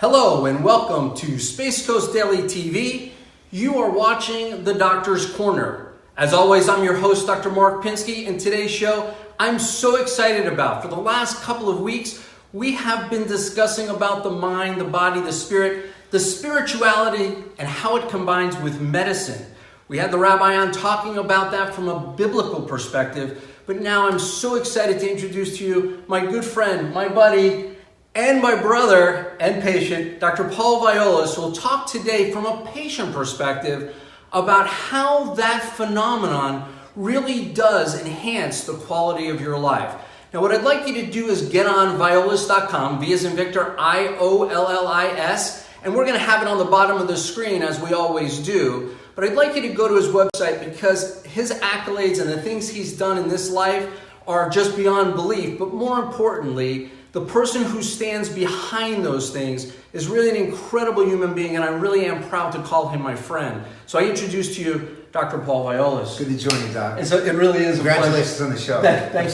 Hello and welcome to Space Coast Daily TV. You are watching The Doctor's Corner. As always, I'm your host, Dr. Mark Pinsky, and today's show I'm so excited about. For the last couple of weeks, we have been discussing about the mind, the body, the spirit, the spirituality, and how it combines with medicine. We had the rabbi on talking about that from a biblical perspective, but now I'm so excited to introduce to you my good friend, my buddy, and my brother and patient, Dr. Paul Violas, will talk today from a patient perspective about how that phenomenon really does enhance the quality of your life. Now, what I'd like you to do is get on violas.com, V as in Victor, IOLLIS, and we're going to have it on the bottom of the screen as we always do. But I'd like you to go to his website because his accolades and the things he's done in this life are just beyond belief. But more importantly, the person who stands behind those things is really an incredible human being, and I really am proud to call him my friend. So I introduce to you Dr. Paul Violas. Good to join you, Doc. And so it really is Congratulations on the show. Thank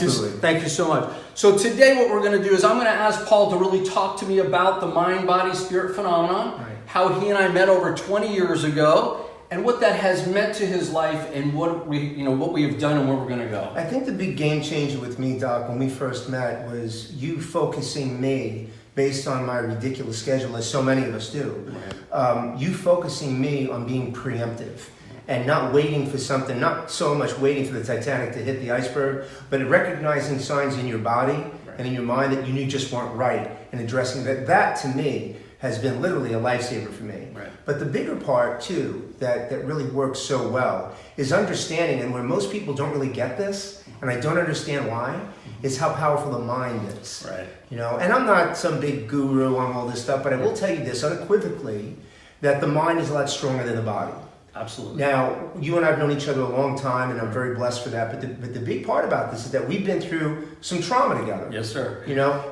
you so much. So today what we're going to do is I'm going to ask Paul to really talk to me about the mind, body, spirit phenomenon, right, how he and I met over 20 years ago, and what that has meant to his life and what we have done and where we're going to go. I think the big game changer with me, Doc, when we first met was you focusing me based on my ridiculous schedule, as so many of us do. Right. You focusing me on being preemptive and not waiting for something, not so much waiting for the Titanic to hit the iceberg, but recognizing signs in your body, right, and in your mind that you knew just weren't right, and addressing that. That, to me, has been literally a lifesaver for me. Right. But the bigger part, too, that really works so well is understanding, and where most people don't really get this, and I don't understand why, is how powerful the mind is. Right. And I'm not some big guru on all this stuff, but I will tell you this unequivocally, that the mind is a lot stronger than the body. Absolutely. Now, you and I have known each other a long time, and I'm very blessed for that, but the big part about this is that we've been through some trauma together. Yes, sir.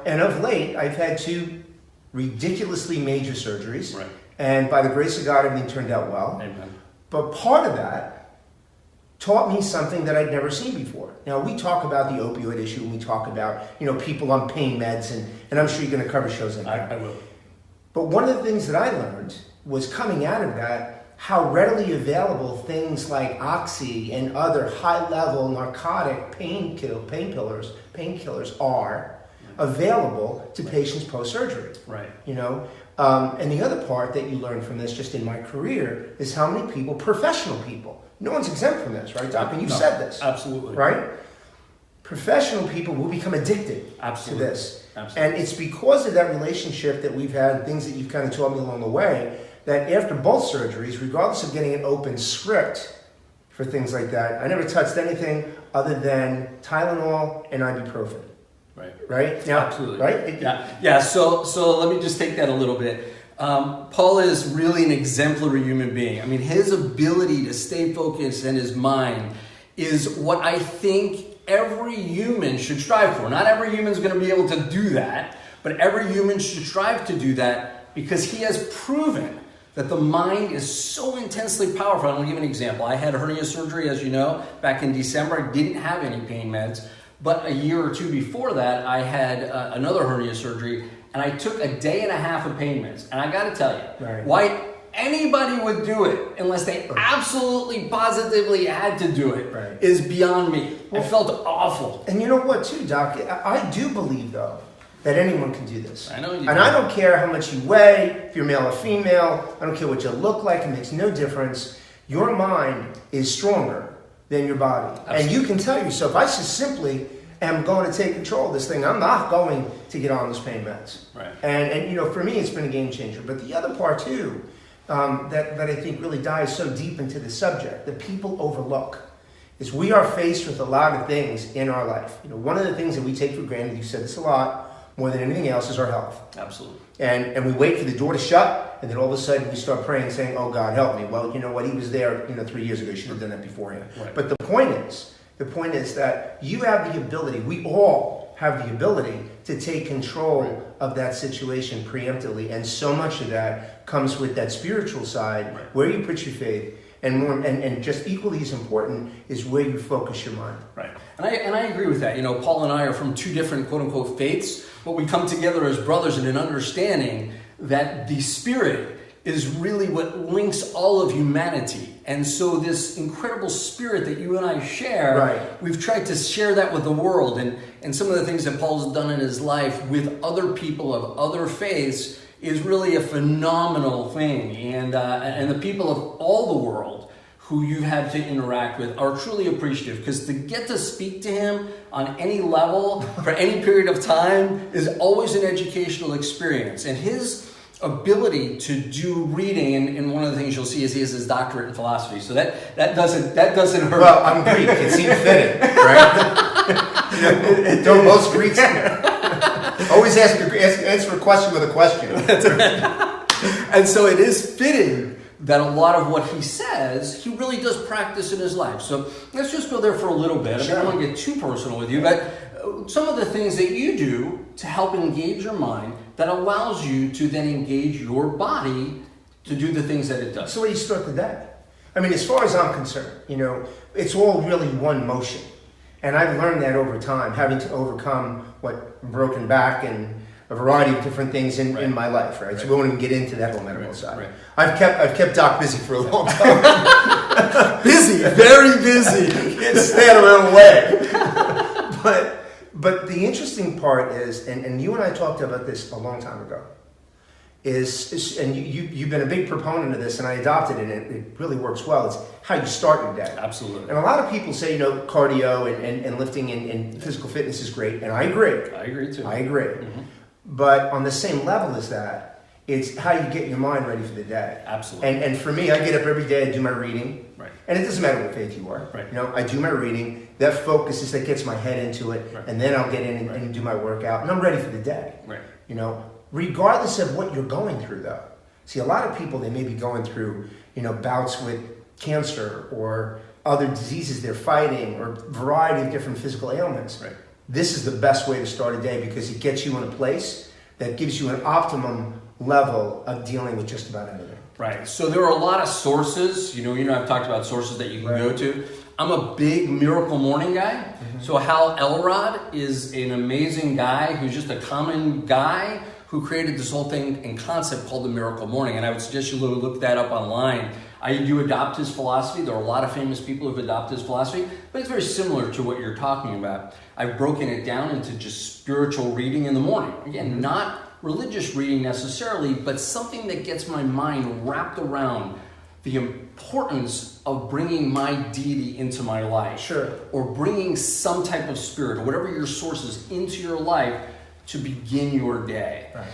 And of late, I've had two ridiculously major surgeries, right, and by the grace of God, everything turned out well. Amen. But part of that taught me something that I'd never seen before. Now, we talk about the opioid issue, and we talk about people on pain meds, and I'm sure you're going to cover shows like that. I will. But one of the things that I learned was coming out of that, how readily available things like Oxy and other high-level narcotic painkillers are available to patients post-surgery. Right. And the other part that you learn from this, just in my career, is how many people, professional people, no one's exempt from this, right, Doc? And you've said this. Absolutely. Right? Professional people will become addicted to this. Absolutely. And it's because of that relationship that we've had, things that you've kind of taught me along the way, that after both surgeries, regardless of getting an open script for things like that, I never touched anything other than Tylenol and ibuprofen. Right? Now, absolutely. Right? Yeah. So let me just take that a little bit. Paul is really an exemplary human being. I mean, his ability to stay focused in his mind is what I think every human should strive for. Not every human is going to be able to do that, but every human should strive to do that because he has proven that the mind is so intensely powerful. I'm going to give an example. I had hernia surgery, as you know, back in December. I didn't have any pain meds. But a year or two before that, I had another hernia surgery, and I took a day and a half of pain meds. And I got to tell you, right, why anybody would do it unless they absolutely, positively had to do it, right, is beyond me. Well, it felt awful. And you know what, too, Doc? I do believe, though, that anyone can do this. I know you do. And I don't care how much you weigh, if you're male or female. I don't care what you look like. It makes no difference. Your mind is stronger than your body. Absolutely. And you can tell yourself, I just simply am going to take control of this thing. I'm not going to get on those pain meds. Right. And for me, it's been a game changer. But the other part, too, that I think really dives so deep into the subject that people overlook is we are faced with a lot of things in our life. One of the things that we take for granted, you said this a lot, more than anything else, is our health. Absolutely. And we wait for the door to shut, and then all of a sudden we start praying, saying, oh, God, help me. Well, you know what? He was there 3 years ago. You should have done that beforehand. Right. But the point is that you have the ability, we all have the ability to take control of that situation preemptively. And so much of that comes with that spiritual side, where you put your faith, and just equally as important is where you focus your mind. Right. And I agree with that. Paul and I are from two different quote unquote faiths, but we come together as brothers in an understanding that the Spirit is really what links all of humanity. And so this incredible spirit that you and I share, we've tried to share that with the world. And some of the things that Paul's done in his life with other people of other faiths is really a phenomenal thing. And the people of all the world who you've had to interact with are truly appreciative, because to get to speak to him on any level for any period of time is always an educational experience. And his ability to do reading, and one of the things you'll see is he has his doctorate in philosophy, so that doesn't hurt. Well, I'm Greek; it seems fitting, right? Don't most Greeks always answer a question with a question? That's right. And so it is fitting that a lot of what he says, he really does practice in his life. So let's just go there for a little bit. Sure. I don't want to get too personal with you, but some of the things that you do to help engage your mind that allows you to then engage your body to do the things that it does. So where do you start the day? I mean, as far as I'm concerned, it's all really one motion. And I've learned that over time, having to overcome broken back and a variety of different things in my life, right? So we won't even get into that whole medical side. Right. I've kept Doc busy for a long time. Busy, very busy. Can't stand around away. But the interesting part is, and you and I talked about this a long time ago, and you've been a big proponent of this, and I adopted it, and it really works well. It's how you start your day. Absolutely. And a lot of people say, cardio and lifting and physical fitness is great, and I agree. I agree too. I agree. Mm-hmm. But on the same level as that, it's how you get your mind ready for the day. Absolutely. And for me, I get up every day, I do my reading. Right. And it doesn't matter what faith you are. Right. I do my reading. That focuses, that gets my head into it. Right. And then I'll get in and do my workout. And I'm ready for the day. Right. Regardless of what you're going through, though. See, a lot of people, they may be going through, bouts with cancer or other diseases they're fighting or a variety of different physical ailments. Right. This is the best way to start a day because it gets you in a place that gives you an optimum level of dealing with just about anything. Right. So there are a lot of sources. I've talked about sources that you can go to. I'm a big Miracle Morning guy. Mm-hmm. So Hal Elrod is an amazing guy who's just a common guy who created this whole thing and concept called the Miracle Morning. And I would suggest you look that up online. I do adopt his philosophy. There are a lot of famous people who have adopted his philosophy, but it's very similar to what you're talking about. I've broken it down into just spiritual reading in the morning. Again, not religious reading necessarily, but something that gets my mind wrapped around the importance of bringing my deity into my life. Sure. Or bringing some type of spirit or whatever your source is into your life to begin your day. Right.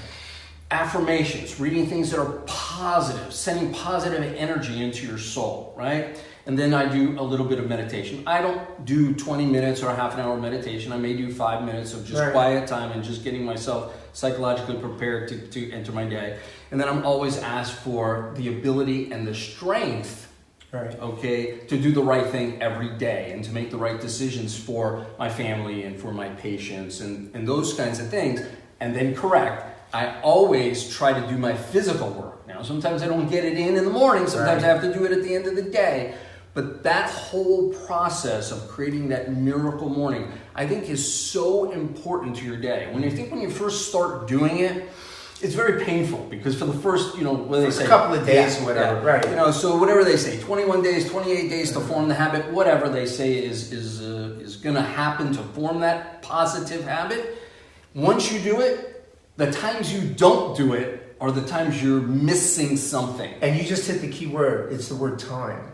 Affirmations, reading things that are positive, sending positive energy into your soul, right? And then I do a little bit of meditation. I don't do 20 minutes or a half an hour meditation. I may do 5 minutes of just quiet time and just getting myself psychologically prepared to enter my day. And then I'm always asked for the ability and the strength, to do the right thing every day and to make the right decisions for my family and for my patients and those kinds of things. And then I always try to do my physical work. Now, sometimes I don't get it in the morning. Sometimes I have to do it at the end of the day. But that whole process of creating that miracle morning, I think is so important to your day. When you first start doing it, it's very painful because for the first, what do they say? A couple of days, whatever. Yeah. Right. So whatever they say, 21 days, 28 days to form the habit, whatever they say is going to happen to form that positive habit. Once you do it, the times you don't do it are the times you're missing something. And you just hit the key word. It's the word time.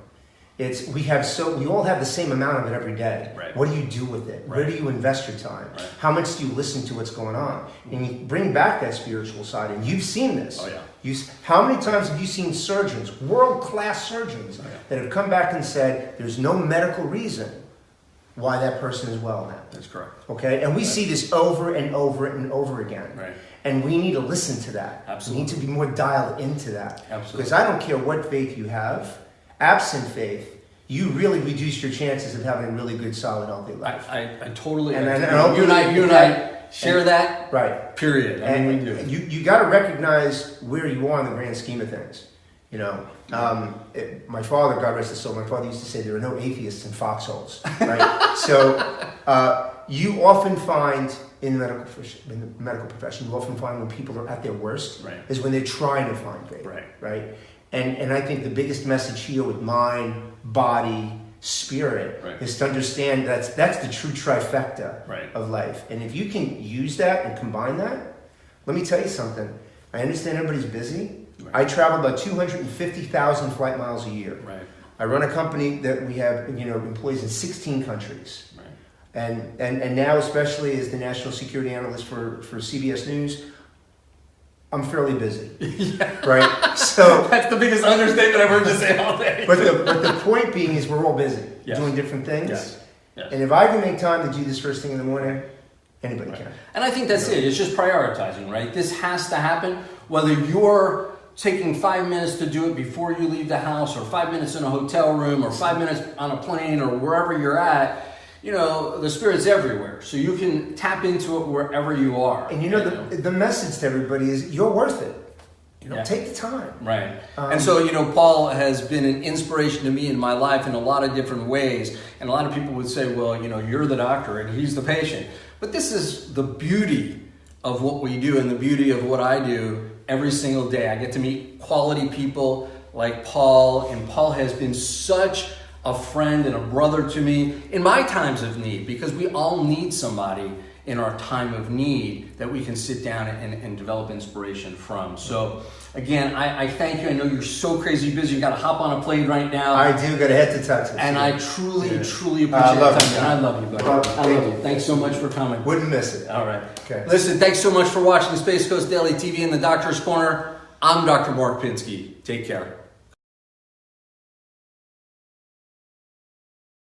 We all have the same amount of it every day. Right. What do you do with it? Right. Where do you invest your time? Right. How much do you listen to what's going on? And you bring back that spiritual side, and you've seen this. Oh, yeah. How many times have you seen surgeons, world-class surgeons, that have come back and said, there's no medical reason why that person is well now? That's correct. Okay? And we see this over and over and over again. Right. And we need to listen to that. Absolutely. We need to be more dialed into that. Absolutely. Because I don't care what faith you have, absent faith, you really reduce your chances of having a really good, solid, healthy life. I totally agree. You and I share that. Right. Period. We do. You got to recognize where you are in the grand scheme of things. My father, God rest his soul, my father used to say there are no atheists in foxholes. Right. So you often find in the medical profession, you often find when people are at their worst Right. is when they're trying to find favor. Right? And I think the biggest message here with mind, body, spirit is to understand that's the true trifecta of life. And if you can use that and combine that, let me tell you something. I understand everybody's busy. I travel about 250,000 flight miles a year. I run a company that we have employees in 16 countries. And now, especially as the national security analyst for CBS News, I'm fairly busy. Right? So that's the biggest understatement I've heard you say all day. But the point being is we're all busy doing different things. Yes. And if I can make time to do this first thing in the morning, anybody can. And I think that's it. It's just prioritizing, right? This has to happen, whether you're taking 5 minutes to do it before you leave the house, or 5 minutes in a hotel room, or 5 minutes on a plane, or wherever you're at. The Spirit's everywhere, so you can tap into it wherever you are. And the message to everybody is you're worth it. Take the time. Right. And so, Paul has been an inspiration to me in my life in a lot of different ways. And a lot of people would say, well, you're the doctor and he's the patient. But this is the beauty of what we do and the beauty of what I do every single day. I get to meet quality people like Paul, and Paul has been such a friend and a brother to me in my times of need, because we all need somebody in our time of need that we can sit down and develop inspiration from. So again, I thank you. I know you're so crazy busy. You got to hop on a plane right now. I do got to head to Texas. And I truly appreciate your time. And I love you, buddy. I love you. Thanks so much for coming. Wouldn't miss it. All right. Okay. Listen, thanks so much for watching Space Coast Daily TV in the Doctor's Corner. I'm Dr. Mark Pinsky. Take care.